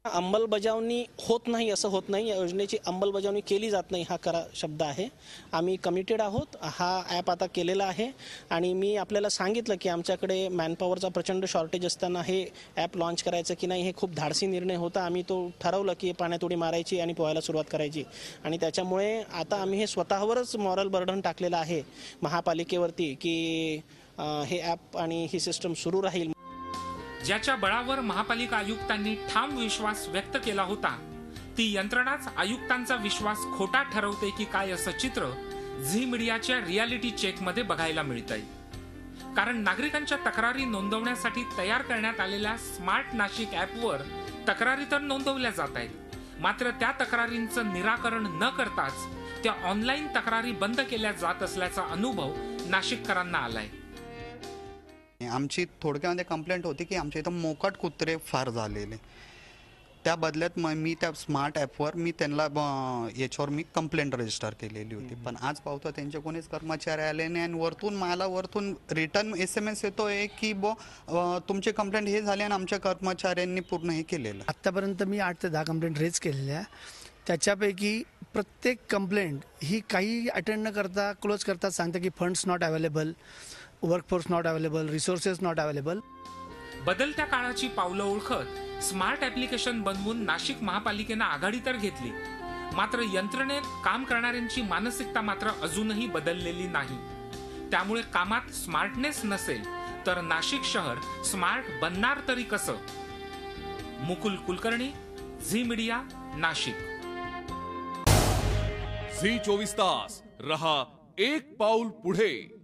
अंमलबजावणी होत नाही असं होत नाही, या योजनेची अंमलबजावणी केली जात नाही हा खरा शब्द आहे। आम्ही कमिटेड आहोत, हा ॲप आता केलेला आहे आणि मी आपल्याला सांगितलं की आमच्याकडे मॅनपॉवरचा प्रचंड शॉर्टेज असताना हे ॲप लॉन्च करायचं की नाही हे खूप धाडसी निर्णय होता। आम्ही तो ठरवलं की पाण्यात उडी मारायची आणि पोहायला सुरुवात करायची आणि त्याच्यामुळे आता आम्ही हे स्वतःवरच मॉरल बर्डन टाकलेलं आहे महापालिकेवरती की हे ॲप आणि ही सिस्टम सुरू राहील। ज्याच्या बळावर महापालिका आयुक्तांनी ठाम विश्वास व्यक्त केला होता ती यंत्रणाच आयुक्तांचा विश्वास खोटा ठरवते की काय असं चित्र झी मीडियाच्या रियालिटी चेक मध्ये बघायला मिळतंय। कारण नागरिकांच्या तक्रारी नोंदवण्यासाठी तयार करण्यात आलेल्या स्मार्ट नाशिक ॲपवर तक्रारी तर नोंदवल्या जात आहेत, मात्र त्या तक्रारींचं निराकरण न करताच त्या ऑनलाईन तक्रारी बंद केल्या जात असल्याचा अनुभव नाशिककरांना आलाय। आमची थोडक्यामध्ये कंप्लेंट होती की आमच्या इथं मोकाट कुत्रे फार झालेले, त्या बदल्यात मी त्या स्मार्ट ॲपवर मी त्यांना याच्यावर मी कंप्लेंट रजिस्टर केलेली होती। पण आज पाहतो त्यांचे कोणीच कर्मचारी आले नाही आणि वरतून रिटर्न SMS येतोय की तुमची कंप्लेंट हे झाली आणि आमच्या कर्मचाऱ्यांनी पूर्ण हे केलेलं। आत्तापर्यंत मी 8 ते 10 कंप्लेंट रेज केलेल्या, त्याच्यापैकी प्रत्येक कंप्लेंट ही काही अटेंड न करता क्लोज करतात, सांगते की funds not available, workforce not available, resources not available. बदलत्या काळाची पावलं ओळखत स्मार्ट ॲप्लिकेशन बनवून नाशिक महापालिकेनं आघाडी तर घेतली, मात्र यंत्रणेत काम करणाऱ्यांची मानसिकता मात्र अजूनही बदललेली नाही। त्यामुळे कामात स्मार्टनेस नसेल तर नाशिक शहर स्मार्ट बनणार तरी कसं? मुकुल कुलकर्णी, झी मीडिया, नाशिक। झी 24 तास रहा एक पाऊल पुढे।